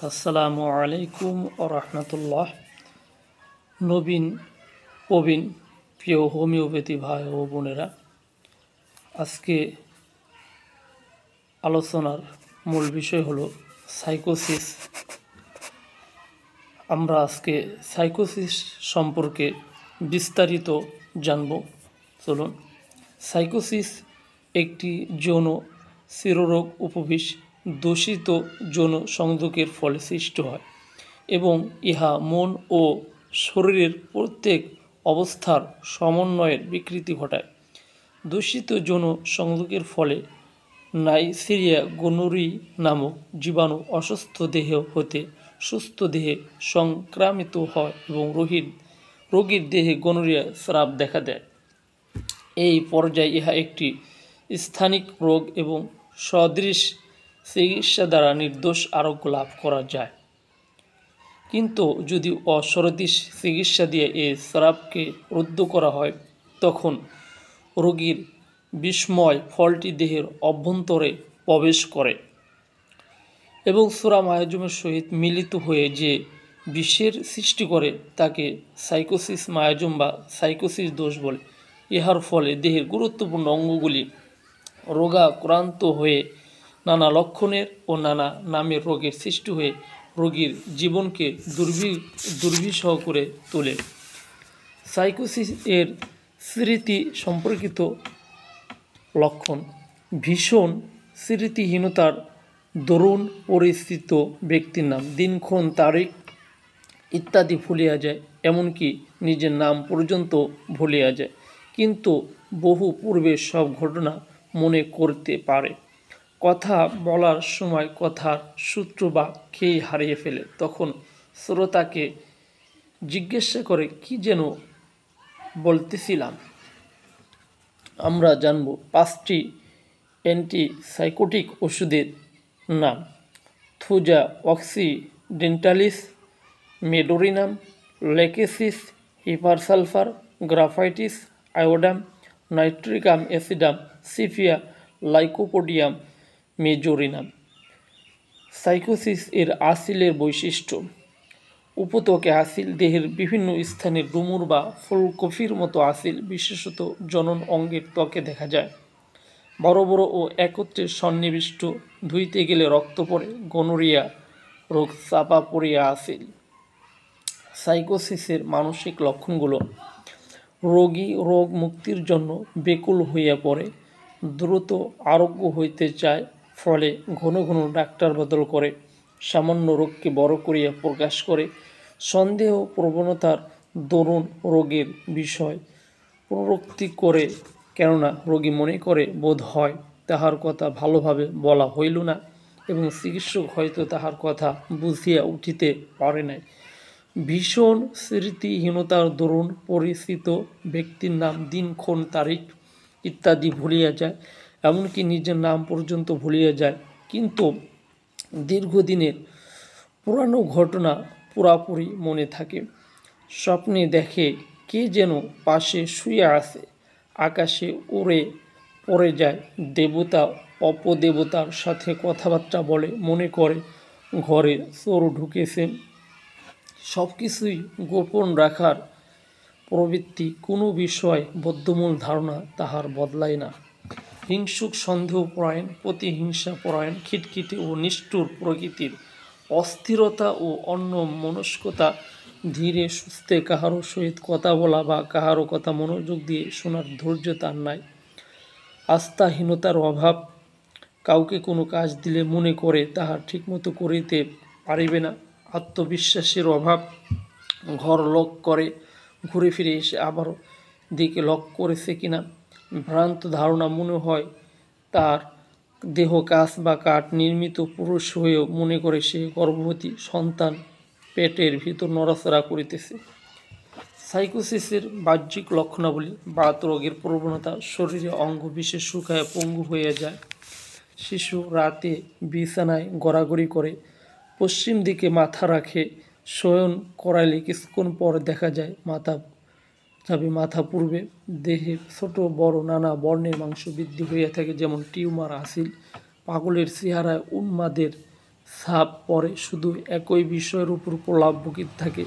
আসসালামু আলাইকুম রহমতুল্লাহ। নবীন প্রবীণ প্রিয় হোমিওপ্যাথি ভাই ও বোনেরা, আজকে আলোচনার মূল বিষয় হলো সাইকোসিস। আমরা আজকে সাইকোসিস সম্পর্কে বিস্তারিত জানব। চলুন। সাইকোসিস একটি যৌন শিরোরোগ উপবিষ দূষিত যৌন সংযোগের ফলে সৃষ্টি হয় এবং ইহা মন ও শরীরের প্রত্যেক অবস্থার সমন্বয়ের বিকৃতি ঘটায়। দূষিত যৌন সংযোগের ফলে নাইসেরিয়া গোনোরি নামক জীবাণু অসুস্থ দেহ হতে সুস্থ দেহে সংক্রামিত হয় এবং রোগীর দেহে গোনোরিয়া স্রাব দেখা দেয়। এই পর্যায়ে ইহা একটি স্থানিক রোগ এবং সদৃশ চিকিৎসা দ্বারা নির্দোষ আরোগ্য লাভ করা যায়। কিন্তু যদি অসদৃশ চিকিৎসা দিয়ে এই স্রাবকে রুদ্ধ করা হয়, তখন রোগীর বিষময় ফলটি দেহের অভ্যন্তরে প্রবেশ করে এবং সুরা মায়াজমের সহিত মিলিত হয়ে যে বিষের সৃষ্টি করে তাকে সাইকোসিস মায়াজম বা সাইকোসিস দোষ বলে। ইহার ফলে দেহের গুরুত্বপূর্ণ অঙ্গগুলি রোগাক্রান্ত হয়ে নানা লক্ষণের ও নানা নামের রোগের সৃষ্টি হয়ে রোগীর জীবনকে দুর্বিষহ করে তোলে। সাইকোসিস এর স্মৃতি সম্পর্কিত লক্ষণ: ভীষণ স্মৃতিহীনতার দরুন পরিস্থিত ব্যক্তির নাম, দিনক্ষণ, তারিখ ইত্যাদি ভুলিয়া যায়, এমনকি নিজের নাম পর্যন্ত ভুলিয়া যায়, কিন্তু বহু পূর্বের সব ঘটনা মনে করতে পারে। কথা বলার সময় কথার সূত্র বা খেই হারিয়ে ফেলে। তখন শ্রোতাকে জিজ্ঞাসা করে, কি যেন বলতেছিলাম। আমরা জানব 5টি অ্যান্টিসাইকোটিক ওষুধের নাম: thuja occidentalis, medorrhinum, lachesis, hepar sulphur, graphites, iodum, nitricum acidum, sepia, lycopodium, medorrhinum. Sycosis এর আসিলের বৈশিষ্ট্য: উপত্বকে আসিল, দেহের বিভিন্ন স্থানে ডুমুর বা ফুলকপির মতো আসিল, বিশেষত জনন অঙ্গের ত্বকে দেখা যায়। বড় বড় ও একত্রে সন্নিবিষ্ট, ধুইতে গেলে রক্ত পড়ে, গনোরিয়া রোগ চাপা পড়িয়া আসিল। সাইকোসিসের মানসিক লক্ষণগুলো: রোগী রোগ মুক্তির জন্য ব্যাকুল হইয়া পড়ে, দ্রুত আরোগ্য হইতে চায়, ফলে ঘন ঘন ডাক্তার বদল করে, সামান্য রোগকে বড় করিয়া প্রকাশ করে, সন্দেহ প্রবণতার দরুন রোগের বিষয় পুনরুক্তি করে, কেননা রোগী মনে করে বোধ হয় তাহার কথা ভালোভাবে বলা হইল না এবং চিকিৎসক হয়তো তাহার কথা বুঝিয়া উঠিতে পারে নাই। ভীষণ স্মৃতিহীনতার দরুন পরিচিত ব্যক্তির নাম, দিনক্ষণ, তারিখ ইত্যাদি ভুলিয়া যায়, এমনকি নিজের নাম পর্যন্ত ভুলিয়া যায়, কিন্তু দীর্ঘদিনের পুরানো ঘটনা পুরাপুরি মনে থাকে। স্বপ্নে দেখে কে যেন পাশে শুয়ে আছে, আকাশে উড়ে পড়ে যায়, দেবতা অপদেবতার সাথে কথাবার্তা বলে, মনে করে ঘরে চোর ঢুকেছে। সব কিছুই গোপন রাখার প্রবৃত্তি, কোনো বিষয় বদ্ধমূল ধারণা তাহার বদলায় না। হিংসুক, সন্দেহপরায়ণ, প্রতিহিংসাপরায়ণ, খিটখিটে ও নিষ্ঠুর প্রকৃতির, অস্থিরতা ও অন্যমনস্কতা, ধীরে সুস্থে কাহারও সহিত কথা বলা বা কাহারও কথা মনোযোগ দিয়ে শোনার ধৈর্য তার নাই। আস্থাহীনতার অভাব, কাউকে কোনো কাজ দিলে মনে করে তাহার ঠিকমতো করিতে পারিবে না। আত্মবিশ্বাসের অভাব, ঘর লক করে ঘুরে ফিরে এসে আবারও দিকে লক করেছে কিনা। ভ্রান্ত ধারণা, মনে হয় তার দেহ কাঁচ বা কাঠ নির্মিত, পুরুষ হয়েও মনে করে সে গর্ভবতী, সন্তান পেটের ভিতর নড়াচড়া করিতেছে। সাইকোসিসের বাহ্যিক লক্ষণাবলী: বাত রোগের প্রবণতা, শরীরে অঙ্গ বিশেষ শুকায় পঙ্গু হয়ে যায়, শিশু রাতে বিছানায় গড়াগড়ি করে, পশ্চিম দিকে মাথা রাখে, শয়ন করাইলে কিছুক্ষণ পর দেখা যায় মাথা পূর্বে, দেহে ছোট বড় নানা বর্ণের মাংস বৃদ্ধি হইয়া থাকে, যেমন টিউমার, আসিল, পাগলের চেহারায়, উন্মাদের ছাপ পরে শুধু একই বিষয়ের উপর প্রলাপ বকিত থাকে।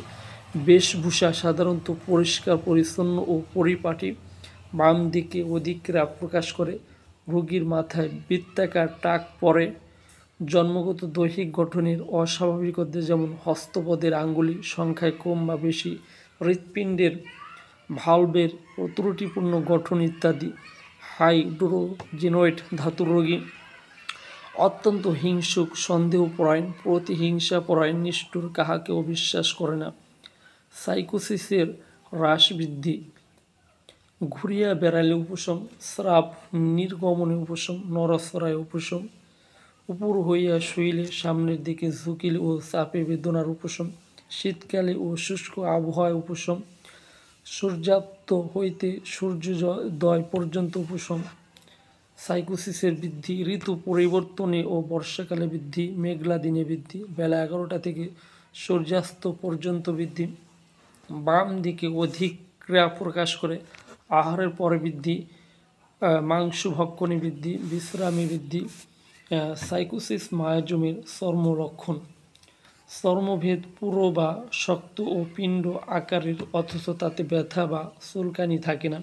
বেশভূষা সাধারণত পরিষ্কার পরিচ্ছন্ন ও পরিপাটি। বাম দিকে অধিক রাগ প্রকাশ করে। রোগীর মাথায় বৃত্তাকার টাক পড়ে। জন্মগত দৈহিক গঠনের অস্বাভাবিকতা যেমন হস্তপদের আঙ্গুলি সংখ্যায় কম বা বেশি, হৃৎপিণ্ডের ভালভের ত্রুটিপূর্ণ গঠন ইত্যাদি। হাইড্রোজেনোয়েড ধাতুর রোগী অত্যন্ত হিংসুক, সন্দেহপরায়ণ, প্রতিহিংসাপরায়ণ, নিষ্ঠুর, কাহাকেও বিশ্বাস করে না। সাইকোসিসের হ্রাস বৃদ্ধি, ঘুরিয়া বেড়ালে উপশম, স্রাব নির্গমনে উপশম, নরসরায় উপশম, উপর হইয়া শুইলে, সামনের দিকে ঝুঁকিলে ও চাপে বেদনার উপশম, শীতকালে ও শুষ্ক আবহাওয়ায় উপশম, সূর্যাস্ত হইতে সূর্যোদয় পর্যন্ত উপশম। সাইকোসিসের বৃদ্ধি, ঋতু পরিবর্তনে ও বর্ষাকালে বৃদ্ধি, মেঘলা দিনে বৃদ্ধি, বেলা 11টা থেকে সূর্যাস্ত পর্যন্ত বৃদ্ধি। বাম দিকে অধিক ক্রিয়া প্রকাশ করে। আহারের পরে বৃদ্ধি, মাংস ভক্ষণে বৃদ্ধি, বিশ্রামে বৃদ্ধি। সাইকোসিস মায়াজমের চর্মলক্ষণ, চর্মভেদ পুরো বা শক্ত ও পিণ্ড আকারের অথচ তাতে ব্যথা বা চুলকানি থাকে না।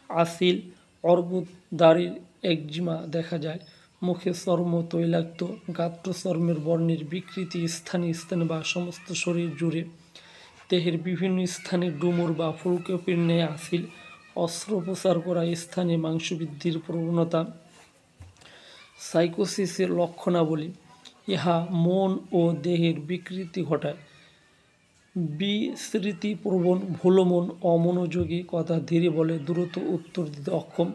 আসিল, অর্বুদ, দাড়ির একজিমা দেখা যায়। মুখে চর্ম তৈলাক্ত, গাত্র চর্মের বর্ণের বিকৃতি স্থানে স্থানে বা সমস্ত শরীর জুড়ে। দেহের বিভিন্ন স্থানে ডুমুর বা ফুলকপির ন্যায় আসিল। অস্ত্রোপচার করা স্থানে মাংসবৃদ্ধির প্রবণতা। সাইকোসিসের লক্ষণাবলী, ইহা মন ও দেহের বিকৃতি ঘটায়। বিস্মৃতিপ্রবণ, ভুলোমন, অমনোযোগী, কথা ধীরে বলে, দ্রুত উত্তর দিতে অক্ষম,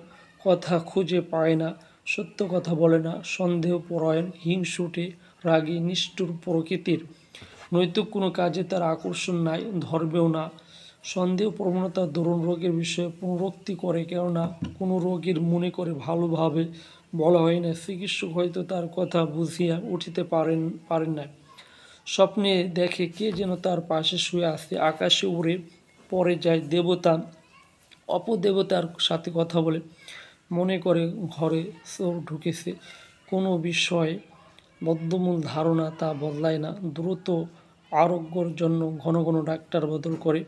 কথা খুঁজে পায় না, সত্য কথা বলে না, সন্দেহপরায়ণ, হিংসুটে, রাগী, নিষ্ঠুর প্রকৃতির। নৈতিক কোনো কাজে তার আকর্ষণ নাই, ধরবেও না। সন্দেহ প্রবণতা দরুন রোগের বিষয়ে পুনরুক্তি করে, কেননা কোনো রোগীর মনে করে ভালোভাবে বলা হয় না, চিকিৎসক হয়তো তার কথা বুঝিয়া উঠিতে পারেন না। স্বপ্নে দেখে কে যেন তার পাশে শুয়ে আসে, আকাশে উড়ে পরে যায় দেবতা অপদেবতার সাথে কথা বলে, মনে করে ঘরে চোর ঢুকেছে। কোনো বিষয়ে বদ্ধমূল ধারণা তা বদলায় না। দ্রুত আরোগ্যর জন্য ঘন ঘন ডাক্তার বদল করে।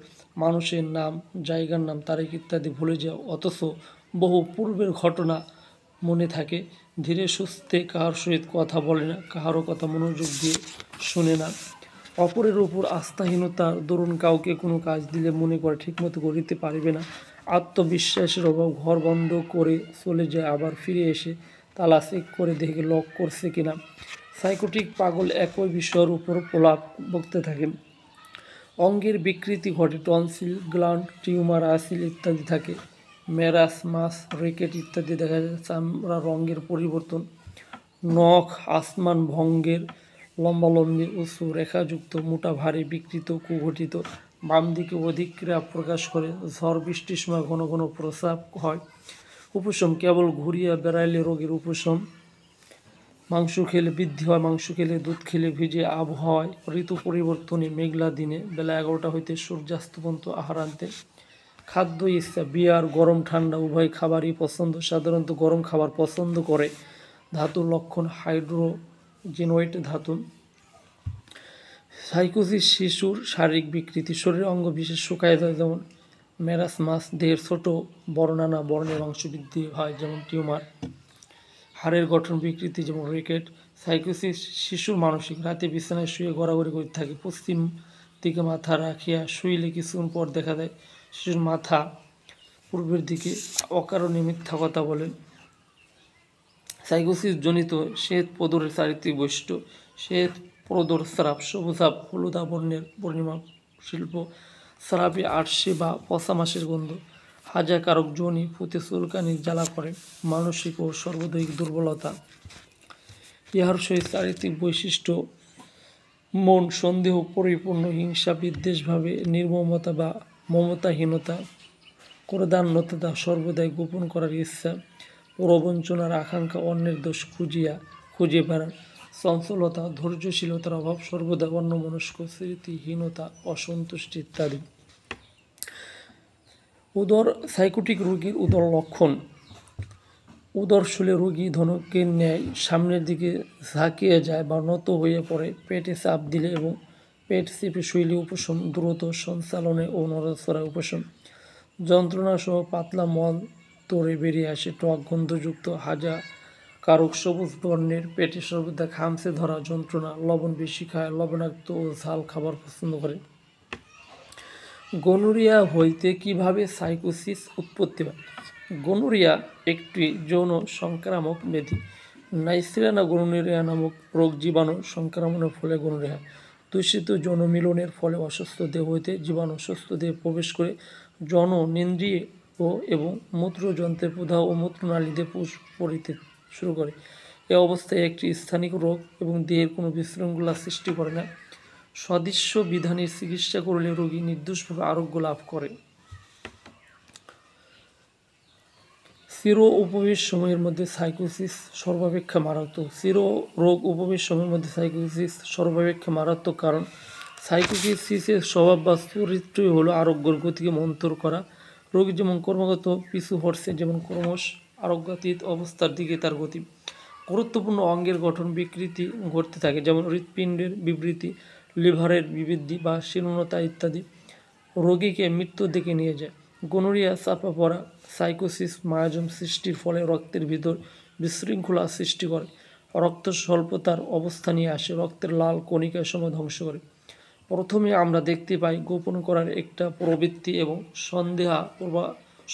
মানুষের নাম, জায়গার নাম, তারিখ ইত্যাদি ভুলে যায়, অথচ বহু পূর্বের ঘটনা মনে থাকে। ধীরে সুস্থে কাহার সহিত কথা বলে না, কাহারও কথা মনোযোগ দিয়ে শোনে না। অপরের উপর আস্থাহীনতার দরুন কাউকে কোনো কাজ দিলে মনে করে ঠিকমতো করিতে পারিবে না। আত্মবিশ্বাসের অভাব, ঘর বন্ধ করে চলে যায়, আবার ফিরে এসে তালা চেক করে দেখে লক করছে কিনা। সাইকোটিক পাগল একই বিষয়ের উপর প্রলাপ বকতে থাকে। অঙ্গের বিকৃতি ঘটে, টনসিল, গ্ল্যান্ড, টিউমার, আসিল ইত্যাদি থাকে। মেরাসমাস, রেকেট ইত্যাদি দেখা যায়। চামড়া রঙের পরিবর্তন, নখ আসমান ভঙ্গের, লম্বালম্বি, উঁচু রেখাযুক্ত, মোটা, ভারী, বিকৃত, কুঘটিত। বাম দিকে অধিক ক্রিয়া প্রকাশ করে। ঝড় বৃষ্টির সময় ঘন ঘন প্রস্রাব হয়। উপশম, কেবল ঘুরিয়া বেড়াইলে রোগের উপশম। মাংস খেলে বৃদ্ধি হয়, মাংস খেলে, দুধ খেলে, ভিজে আবহাওয়ায়, ঋতু পরিবর্তনে, মেঘলা দিনে, বেলা 11টা হইতে সূর্যাস্ত পর্যন্ত আহার আনতে। খাদ্য ইচ্ছা, বিয়ার, গরম ঠান্ডা উভয় খাবারই পছন্দ, সাধারণত গরম খাবার পছন্দ করে। ধাতুর লক্ষণ, হাইড্রোজেনোয়েড ধাতু। সাইকোসিস শিশুর শারীরিক বিকৃতি, শরীরের অঙ্গ বিশেষ শুকায় যায়, যেমন মেরাসমাস। দেহের ছোট বড় নানা বর্ণের অংশ বৃদ্ধি হয়, যেমন টিউমার। হাড়ের গঠন বিকৃতি, যেমন রিকেট। সাইকোসিস শিশুর মানসিক, রাতে বিছানায় শুয়ে গড়াগড়ি করতে থাকে, পশ্চিম দিকে মাথা রাখিয়া শুইলে কিছুক্ষণ পর দেখা যায় শিশুর মাথা পূর্বের দিকে, অকারণে মিথ্যা কথা বলেন। সাইকোসিস জনিত শ্বেত প্রদরের চারিত্রিক বৈশিষ্ট্য, শ্বেত প্রদর স্রাব, সবুজাভ হলুদা বর্ণের পরিমাপ শিল্প, স্রাবে আটশে বা পচা মাসের গন্ধ, হাজাকারক যোনি, ফুতে চুলকানি জ্বালা করে, মানসিক ও সর্বদৈহিক দুর্বলতা। ইহার সহিত চারিত্রিক বৈশিষ্ট্য মন সন্দেহ পরিপূর্ণ, হিংসা, বিদ্বেষভাবে, নির্মমতা বা মমতাহীনতা, ক্রোধান্যতা, সর্বদাই গোপন করার ইচ্ছা, প্রবঞ্চনার আকাঙ্ক্ষা, অন্যের দোষ খুঁজে বেড়ান, চঞ্চলতা, ধৈর্যশীলতার অভাব, সর্বদা অন্যমনস্ক, স্মৃতিহীনতা, অসন্তুষ্টি ইত্যাদি। সাইকোটিক রোগীর উদর লক্ষণ, উদরশুলে রোগী ধনুকের ন্যায় সামনের দিকে ঝাঁকিয়ে যায় বা নত হয়ে পড়ে। পেটে চাপ দিলে এবং পেট চেপে শুইলে উপশম, দ্রুত সঞ্চালনে ও নড়াচড়ায় উপশম। যন্ত্রণাসহ পাতলা মল তরে বেরিয়ে আসে। টক গন্ধযুক্ত হাজা কারক সবুজ বর্ণের, পেটে সর্বদা খামচে ধরা যন্ত্রণা, লবণ বেশি খায়, লবণাক্ত ও ঝাল খাবার পছন্দ করে। গনোরিয়া হইতে কিভাবে সাইকোসিস উৎপত্তি হয়? গনোরিয়া একটি যৌন সংক্রামক ব্যাধি। নাইসেরিয়া গনোরিয়া নামক রোগ জীবাণু সংক্রমণের ফলে গনোরিয়া হয়। দূষিত যৌন মিলনের ফলে অসুস্থ দেহ হইতে জীবাণু সুস্থ দেহে প্রবেশ করে জননেন্দ্রিয় এবং মূত্রযন্ত্রের প্রদাহ ও মূত্রনালীতে পুষ পড়িতে শুরু করে। এ অবস্থায় একটি স্থানিক রোগ এবং দেহের কোনো বিশৃঙ্খলা সৃষ্টি করে না। সদৃশ্য বিধানের চিকিৎসা করলে রোগী নির্দোষভাবে আরোগ্য লাভ করে। চির উপবেশ সময়ের মধ্যে সাইকোসিস সর্বাপেক্ষা মারাত্মক। চির রোগ উপবেশ সময়ের মধ্যে সাইকোসিস সর্বাপেক্ষা মারাত্মক, কারণ সাইকোসিসের স্বভাব বা চরিত্রই হলো আরোগ্যের গতিকে মন্থর করা। রোগী যেমন ক্রমাগত পিছু হটছে, যেমন ক্রমশ আরোগ্যাতীত অবস্থার দিকে তার গতি। গুরুত্বপূর্ণ অঙ্গের গঠন বিকৃতি ঘটতে থাকে, যেমন হৃৎপিণ্ডের বিবৃতি, লিভারের বিবৃদ্ধি বা শীর্ণতা ইত্যাদি রোগীকে মৃত্যুর দিকে নিয়ে যায়। গনোরিয়া চাপা পড়া। সাইকোসিস মায়াজম সৃষ্টির ফলে রক্তের ভিতর বিশৃঙ্খলা সৃষ্টি করে, রক্ত স্বল্পতার অবস্থা নিয়ে আসে, রক্তের লাল কণিকার সময় ধ্বংস করে। প্রথমে আমরা দেখতে পাই গোপন করার একটা প্রবৃত্তি এবং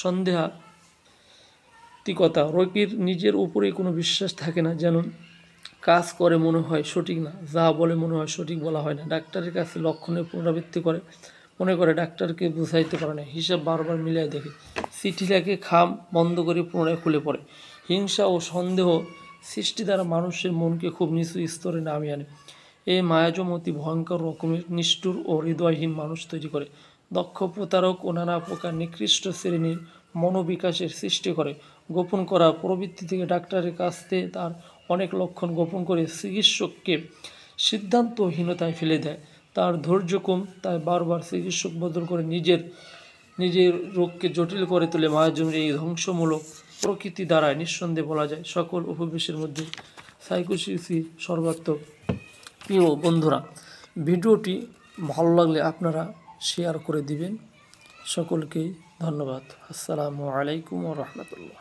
সন্দেহাত্মকতা। রোগীর নিজের উপরে কোনো বিশ্বাস থাকে না, যেন কাজ করে মনে হয় সঠিক না, যা বলে মনে হয় সঠিক বলা হয় না। ডাক্তারের কাছে লক্ষণের পুনরাবৃত্তি করে, মনে করে ডাক্তারকে বুঝাইতে পারে না, হিসাব বারবার মিলিয়ে দেখে, চিঠি লেখে, খাম বন্ধ করে পুনরায় খুলে পড়ে। হিংসা ও সন্দেহ সৃষ্টি দ্বারা মানুষের মনকে খুব নিচু স্তরে নামিয়ে আনে। এই মায়াজম অতি ভয়ঙ্কর রকমের নিষ্ঠুর ও হৃদয়হীন মানুষ তৈরি করে। দক্ষ প্রতারক ও নানা প্রকার নিকৃষ্ট শ্রেণীর মনোবিকাশের সৃষ্টি করে। গোপন করা প্রবৃত্তি থেকে ডাক্তারের কাছ থেকে তার অনেক লক্ষণ গোপন করে চিকিৎসককে সিদ্ধান্তহীনতায় ফেলে দেয়। তার ধৈর্য কম, তাই বারবার চিকিৎসক বদল করে নিজের রোগকে জটিল করে তোলে। মায়াজমের এই ধ্বংসমূলক প্রকৃতি দ্বারায় নিঃসন্দেহে বলা যায় সকল উপবেশের মধ্যে সাইকোসিসই সর্বাত্মক। প্রিয় বন্ধুরা, ভিডিওটি ভালো লাগলে আপনারা শেয়ার করে দিবেন। সকলকেই ধন্যবাদ। আসসালামু আলাইকুম ওয়া রাহমাতুল্লাহ।